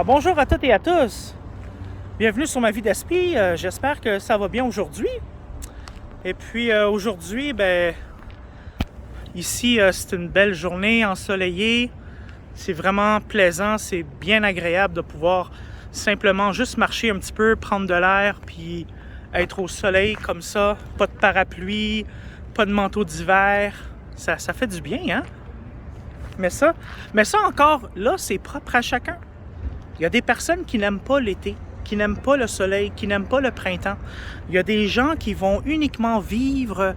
Bonjour à toutes et à tous. Bienvenue sur ma vie d'esprit. J'espère que ça va bien aujourd'hui. Et puis aujourd'hui, ici, c'est une belle journée ensoleillée. C'est vraiment plaisant, c'est bien agréable de pouvoir simplement juste marcher un petit peu, prendre de l'air, puis être au soleil comme ça. Pas de parapluie, pas de manteau d'hiver. Ça fait du bien, hein? Mais ça encore, là, c'est propre à chacun. Il y a des personnes qui n'aiment pas l'été, qui n'aiment pas le soleil, qui n'aiment pas le printemps. Il y a des gens qui vont uniquement vivre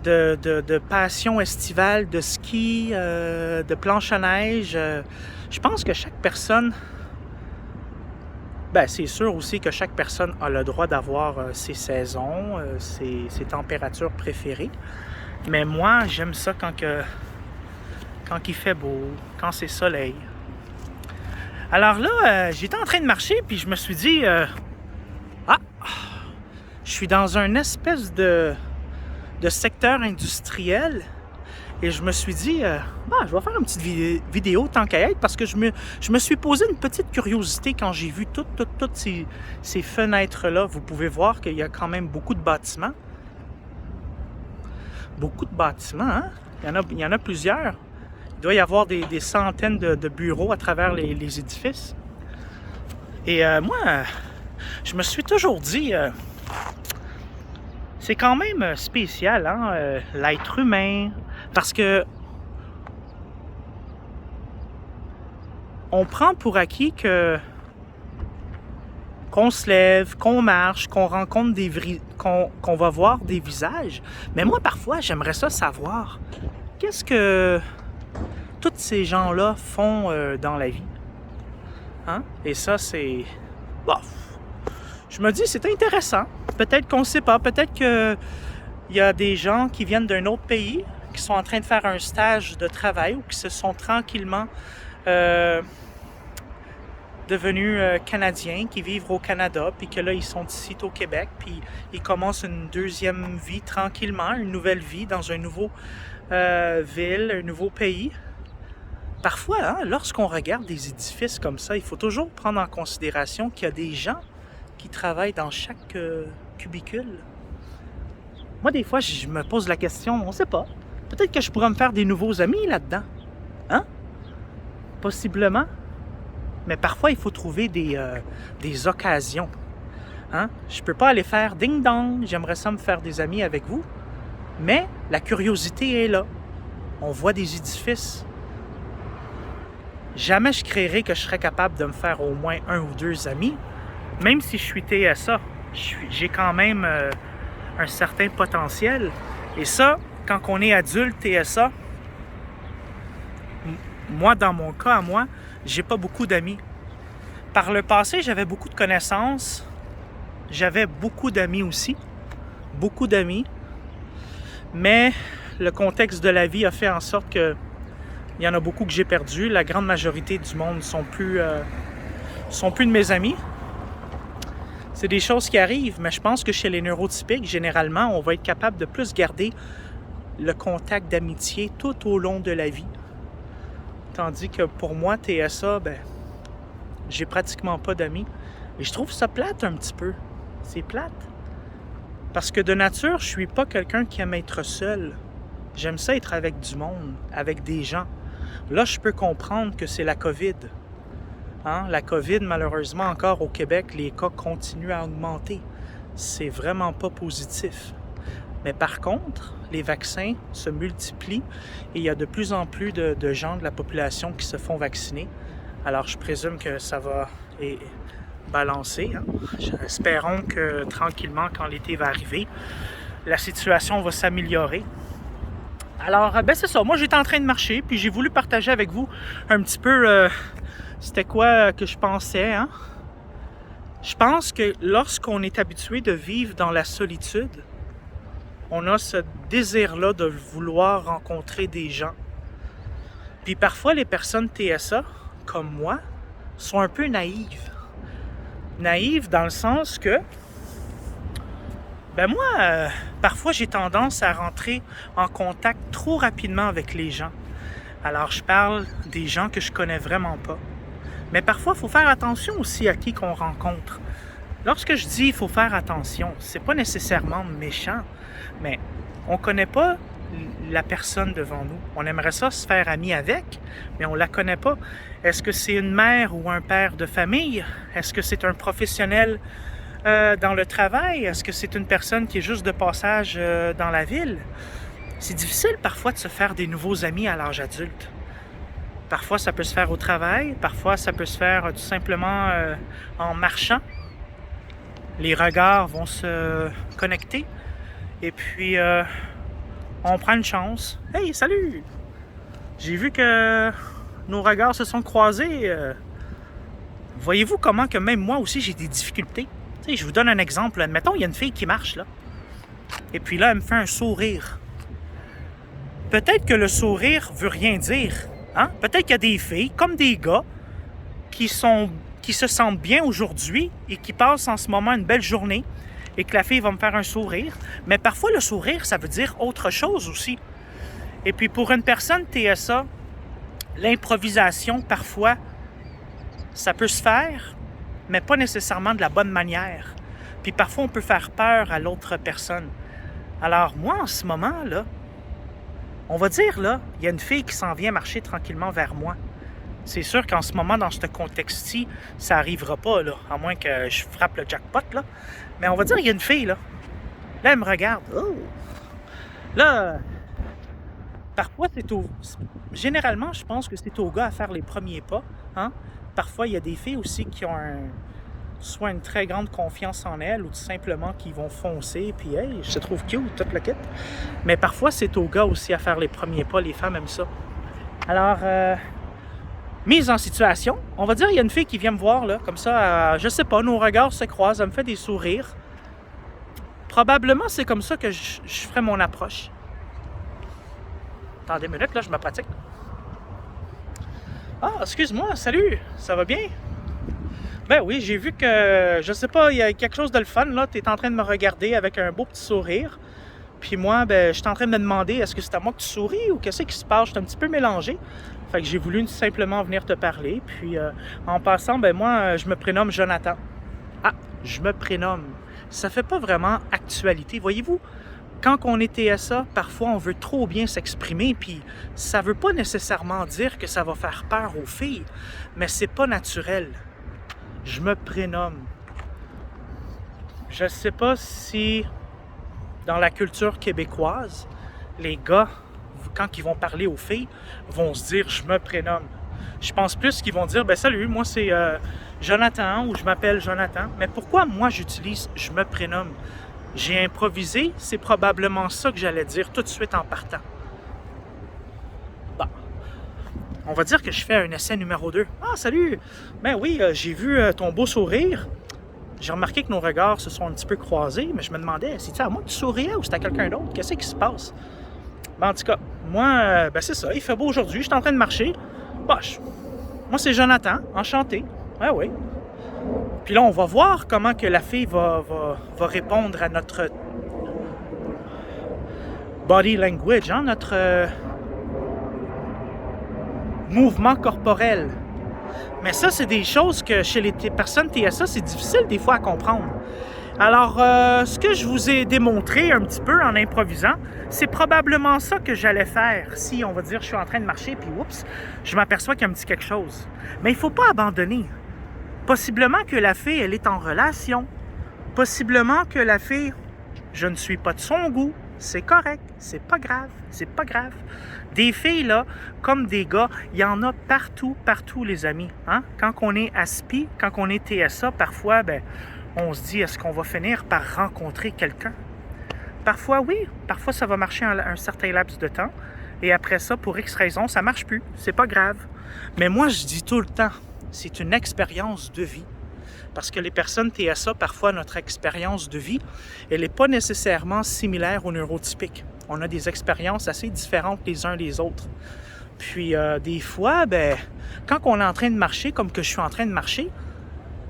de passion estivale, de ski, de planche à neige. Je pense que chaque personne... c'est sûr aussi que chaque personne a le droit d'avoir ses saisons, ses températures préférées. Mais moi, j'aime ça quand il fait beau, quand c'est soleil. Alors là, j'étais en train de marcher, puis je me suis dit, je suis dans un espèce de secteur industriel, et je me suis dit, je vais faire une petite vidéo tant qu'à être, parce que je me suis posé une petite curiosité quand j'ai vu toutes ces fenêtres-là. Vous pouvez voir qu'il y a quand même beaucoup de bâtiments. Beaucoup de bâtiments, hein? Il y en a plusieurs. Il doit y avoir des centaines de bureaux à travers les édifices. Et moi, je me suis toujours dit, c'est quand même spécial, hein, l'être humain, parce que on prend pour acquis qu'on se lève, qu'on marche, qu'on rencontre qu'on va voir des visages. Mais moi, parfois, j'aimerais ça savoir qu'est-ce que tous ces gens-là font dans la vie. Hein? Et ça, c'est... je me dis, c'est intéressant. Peut-être qu'on ne sait pas. Peut-être qu'il y a des gens qui viennent d'un autre pays, qui sont en train de faire un stage de travail ou qui se sont tranquillement devenus Canadiens, qui vivent au Canada, puis que là, ils sont ici au Québec, puis ils commencent une deuxième vie tranquillement, une nouvelle vie dans une nouvelle ville, un nouveau pays. Parfois, hein, lorsqu'on regarde des édifices comme ça, il faut toujours prendre en considération qu'il y a des gens qui travaillent dans chaque cubicule. Moi, des fois, je me pose la question, on ne sait pas. Peut-être que je pourrais me faire des nouveaux amis là-dedans. Hein? Possiblement. Mais parfois, il faut trouver des occasions. Hein? Je ne peux pas aller faire ding-dong, j'aimerais ça me faire des amis avec vous. Mais la curiosité est là. On voit des édifices. Jamais je créerais que je serais capable de me faire au moins un ou deux amis. Même si je suis TSA, j'ai quand même un certain potentiel. Et ça, quand on est adulte TSA, moi, dans mon cas, à moi, j'ai pas beaucoup d'amis. Par le passé, j'avais beaucoup de connaissances. J'avais beaucoup d'amis aussi. Beaucoup d'amis. Mais le contexte de la vie a fait en sorte que il y en a beaucoup que j'ai perdu. La grande majorité du monde ne sont plus de mes amis. C'est des choses qui arrivent, mais je pense que chez les neurotypiques, généralement, on va être capable de plus garder le contact d'amitié tout au long de la vie. Tandis que pour moi, TSA, j'ai pratiquement pas d'amis. Et je trouve ça plate un petit peu. C'est plate. Parce que de nature, je suis pas quelqu'un qui aime être seul. J'aime ça être avec du monde, avec des gens. Là, je peux comprendre que c'est la COVID. Hein? La COVID, malheureusement, encore au Québec, les cas continuent à augmenter. C'est vraiment pas positif. Mais par contre, les vaccins se multiplient et il y a de plus en plus de gens de la population qui se font vacciner. Alors, je présume que ça va balancer. Hein? Espérons que tranquillement, quand l'été va arriver, la situation va s'améliorer. Alors, c'est ça. Moi, j'étais en train de marcher, puis j'ai voulu partager avec vous un petit peu c'était quoi que je pensais. Hein? Je pense que lorsqu'on est habitué de vivre dans la solitude, on a ce désir-là de vouloir rencontrer des gens. Puis parfois, les personnes TSA, comme moi, sont un peu naïves. Naïves dans le sens que parfois, j'ai tendance à rentrer en contact trop rapidement avec les gens. Alors, je parle des gens que je connais vraiment pas. Mais parfois, il faut faire attention aussi à qui qu'on rencontre. Lorsque je dis il faut faire attention, c'est pas nécessairement méchant, mais on connaît pas la personne devant nous. On aimerait ça se faire ami avec, mais on la connaît pas. Est-ce que c'est une mère ou un père de famille? Est-ce que c'est un professionnel dans le travail? Est-ce que c'est une personne qui est juste de passage dans la ville? C'est difficile parfois de se faire des nouveaux amis à l'âge adulte. Parfois, ça peut se faire au travail. Parfois, ça peut se faire tout simplement en marchant. Les regards vont se connecter. Et puis, on prend une chance. « Hey, salut! J'ai vu que nos regards se sont croisés. Voyez-vous comment que même moi aussi, j'ai des difficultés? » Tu sais, je vous donne un exemple. Admettons, il y a une fille qui marche, là. Et puis là, elle me fait un sourire. Peut-être que le sourire veut rien dire. Hein? Peut-être qu'il y a des filles, comme des gars, qui se sentent bien aujourd'hui et qui passent en ce moment une belle journée et que la fille va me faire un sourire. Mais parfois, le sourire, ça veut dire autre chose aussi. Et puis, pour une personne TSA, l'improvisation, parfois, ça peut se faire, mais pas nécessairement de la bonne manière. Puis parfois, on peut faire peur à l'autre personne. Alors, moi, en ce moment, là, on va dire, là, il y a une fille qui s'en vient marcher tranquillement vers moi. C'est sûr qu'en ce moment, dans ce contexte-ci, ça n'arrivera pas, là, à moins que je frappe le jackpot, là. Mais on va dire, il y a une fille, là. Là, elle me regarde. Oh! Là, parfois, généralement, je pense que c'est au gars à faire les premiers pas. Hein? Parfois, il y a des filles aussi qui ont soit une très grande confiance en elles ou tout simplement qui vont foncer, puis « Hey, je te trouve cute, toute la kit. » Mais parfois, c'est au gars aussi à faire les premiers pas. Les femmes aiment ça. Alors, mise en situation, on va dire, il y a une fille qui vient me voir, là, comme ça, je sais pas, nos regards se croisent, elle me fait des sourires. Probablement, c'est comme ça que je ferai mon approche. Attendez une minute, là, je me pratique. Ah, excuse-moi, salut, ça va bien? Ben oui, j'ai vu que, je sais pas, il y a quelque chose de le fun, là, t'es en train de me regarder avec un beau petit sourire. Puis moi, ben, je suis en train de me demander, est-ce que c'est à moi que tu souris ou qu'est-ce qui se passe? Je suis un petit peu mélangé. Fait que j'ai voulu simplement venir te parler. Puis en passant, ben moi, je me prénomme Jonathan. Ah, je me prénomme. Ça fait pas vraiment actualité. Voyez-vous, quand on est TSA, parfois on veut trop bien s'exprimer, puis ça veut pas nécessairement dire que ça va faire peur aux filles, mais c'est pas naturel. Je me prénomme. Je sais pas si dans la culture québécoise, les gars, quand ils vont parler aux filles, vont se dire « je me prénomme ». Je pense plus qu'ils vont dire « ben salut, moi c'est Jonathan » ou « je m'appelle Jonathan ». Mais pourquoi moi j'utilise « je me prénomme ». J'ai improvisé, c'est probablement ça que j'allais dire tout de suite en partant. Bon. On va dire que je fais un essai numéro 2. « Ah, salut! Ben oui, j'ai vu ton beau sourire. J'ai remarqué que nos regards se sont un petit peu croisés, mais je me demandais, c'est-tu à moi que tu souriais ou c'est à quelqu'un d'autre? Qu'est-ce qui se passe? » Ben, en tout cas, moi, ben c'est ça, il fait beau aujourd'hui, je suis en train de marcher. Bah, moi, c'est Jonathan, enchanté. Ouais, oui. Puis là, on va voir comment que la fille va répondre à notre body language, hein, notre mouvement corporel. Mais ça, c'est des choses que chez les personnes TSA, c'est difficile des fois à comprendre. Alors, ce que je vous ai démontré un petit peu en improvisant, c'est probablement ça que j'allais faire si, on va dire, je suis en train de marcher, puis oups, je m'aperçois qu'il y a un petit quelque chose. Mais il ne faut pas abandonner. Possiblement que la fille, elle est en relation. Possiblement que la fille, je ne suis pas de son goût. C'est correct, c'est pas grave, c'est pas grave. Des filles, là, comme des gars, il y en a partout, partout, les amis. Hein? Quand on est ASPI, quand on est TSA, parfois, ben, on se dit, est-ce qu'on va finir par rencontrer quelqu'un? Parfois, oui. Parfois, ça va marcher un certain laps de temps. Et après ça, pour X raisons, ça marche plus. C'est pas grave. Mais moi, je dis tout le temps, c'est une expérience de vie. Parce que les personnes TSA, parfois, notre expérience de vie, elle n'est pas nécessairement similaire au neurotypique. On a des expériences assez différentes les uns les autres. Puis, des fois, ben, quand on est en train de marcher, comme que je suis en train de marcher,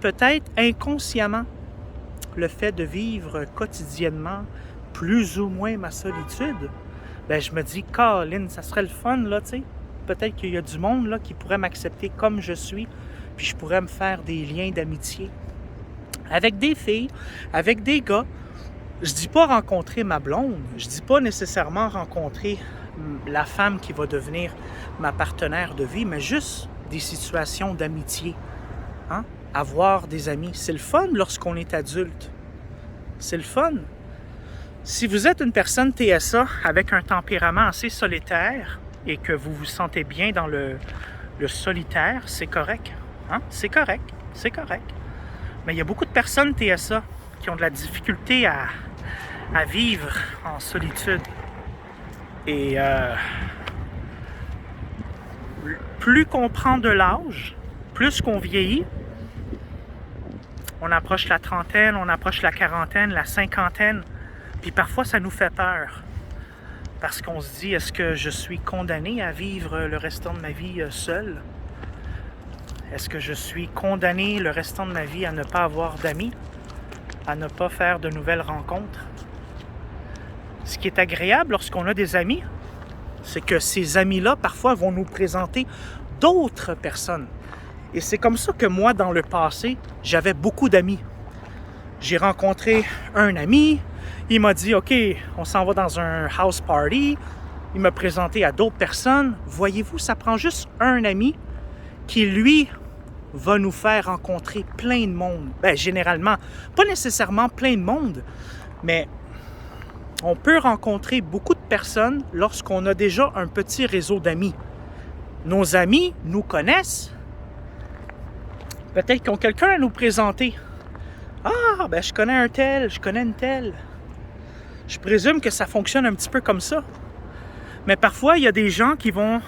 peut-être inconsciemment, le fait de vivre quotidiennement plus ou moins ma solitude, ben, je me dis, Colin, ça serait le fun, là, tu sais. Peut-être qu'il y a du monde, là, qui pourrait m'accepter comme je suis, puis je pourrais me faire des liens d'amitié avec des filles, avec des gars. Je dis pas rencontrer ma blonde, je dis pas nécessairement rencontrer la femme qui va devenir ma partenaire de vie, mais juste des situations d'amitié. Hein? Avoir des amis, c'est le fun lorsqu'on est adulte. C'est le fun. Si vous êtes une personne TSA avec un tempérament assez solitaire et que vous vous sentez bien dans le solitaire, c'est correct. Hein? C'est correct. C'est correct. Mais il y a beaucoup de personnes TSA qui ont de la difficulté à vivre en solitude. Et plus qu'on prend de l'âge, plus qu'on vieillit, on approche la trentaine, on approche la quarantaine, la cinquantaine, puis parfois ça nous fait peur. Parce qu'on se dit, est-ce que je suis condamné à vivre le restant de ma vie seul? Est-ce que je suis condamné le restant de ma vie à ne pas avoir d'amis, à ne pas faire de nouvelles rencontres? Ce qui est agréable lorsqu'on a des amis, c'est que ces amis-là, parfois, vont nous présenter d'autres personnes. Et c'est comme ça que moi, dans le passé, j'avais beaucoup d'amis. J'ai rencontré un ami, il m'a dit « OK, on s'en va dans un house party ». Il m'a présenté à d'autres personnes. Voyez-vous, ça prend juste un ami qui, lui, va nous faire rencontrer plein de monde. Bien, généralement, pas nécessairement plein de monde, mais on peut rencontrer beaucoup de personnes lorsqu'on a déjà un petit réseau d'amis. Nos amis nous connaissent. Peut-être qu'ils ont quelqu'un à nous présenter. Ah, ben je connais un tel, je connais une telle. Je présume que ça fonctionne un petit peu comme ça. Mais parfois, il y a des gens qui vont,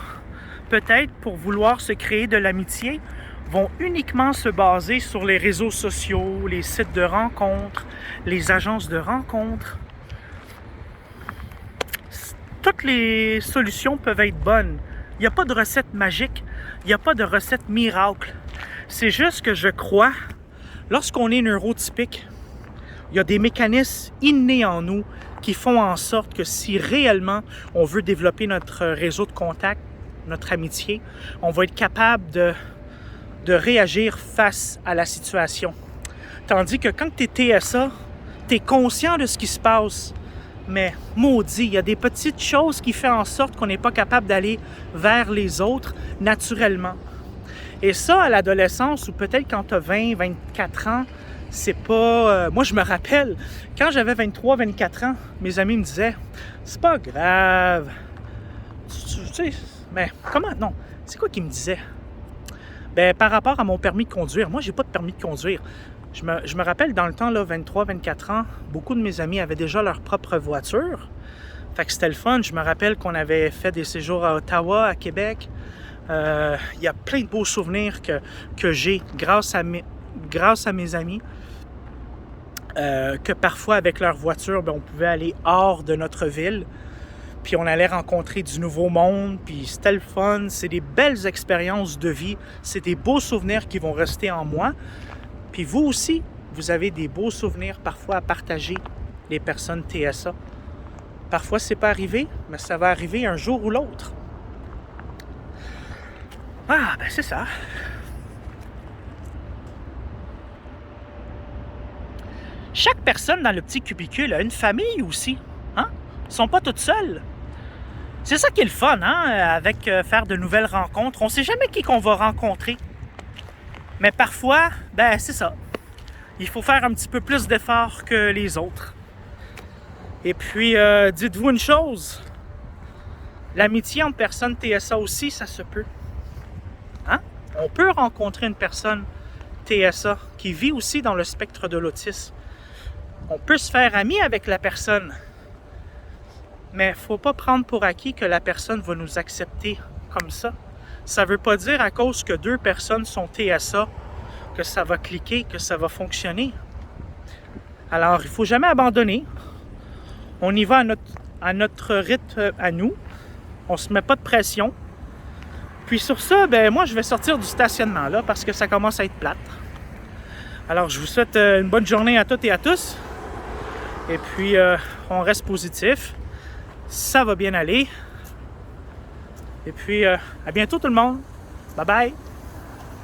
peut-être pour vouloir se créer de l'amitié, vont uniquement se baser sur les réseaux sociaux, les sites de rencontres, les agences de rencontres. Toutes les solutions peuvent être bonnes. Il n'y a pas de recette magique, il n'y a pas de recette miracle. C'est juste que je crois, lorsqu'on est neurotypique, il y a des mécanismes innés en nous qui font en sorte que si réellement on veut développer notre réseau de contact, notre amitié, on va être capable de réagir face à la situation. Tandis que quand tu es TSA, tu es conscient de ce qui se passe. Mais maudit, il y a des petites choses qui font en sorte qu'on n'est pas capable d'aller vers les autres naturellement. Et ça, à l'adolescence, ou peut-être quand tu as 20, 24 ans, c'est pas... moi, je me rappelle, quand j'avais 23, 24 ans, mes amis me disaient « C'est pas grave. » Tu sais, mais comment? Non. C'est quoi qu'ils me disaient? Ben, par rapport à mon permis de conduire, moi, j'ai pas de permis de conduire. Je me rappelle, dans le temps, là, 23, 24 ans, beaucoup de mes amis avaient déjà leur propre voiture. Fait que c'était le fun. Je me rappelle qu'on avait fait des séjours à Ottawa, à Québec. Il y a plein de beaux souvenirs que j'ai grâce à mes amis. Que parfois, avec leur voiture, ben, on pouvait aller hors de notre ville. Puis on allait rencontrer du nouveau monde. Puis c'était le fun. C'est des belles expériences de vie. C'est des beaux souvenirs qui vont rester en moi. Puis vous aussi, vous avez des beaux souvenirs parfois à partager, les personnes TSA. Parfois, c'est pas arrivé, mais ça va arriver un jour ou l'autre. Ah, ben c'est ça. Chaque personne dans le petit cubicule a une famille aussi. Hein? Ils ne sont pas toutes seules. C'est ça qui est le fun, hein, avec faire de nouvelles rencontres. On ne sait jamais qui qu'on va rencontrer. Mais parfois, ben c'est ça. Il faut faire un petit peu plus d'efforts que les autres. Et puis, dites-vous une chose. L'amitié entre personnes TSA aussi, ça se peut. Hein? On peut rencontrer une personne TSA qui vit aussi dans le spectre de l'autisme. On peut se faire ami avec la personne. Mais il ne faut pas prendre pour acquis que la personne va nous accepter comme ça. Ça ne veut pas dire à cause que deux personnes sont TSA que ça va cliquer, que ça va fonctionner. Alors, il ne faut jamais abandonner. On y va à notre rythme à nous. On ne se met pas de pression. Puis sur ça, ben moi, je vais sortir du stationnement là parce que ça commence à être plate. Alors, je vous souhaite une bonne journée à toutes et à tous. Et puis, on reste positif. Ça va bien aller. Et puis, à bientôt tout le monde. Bye bye.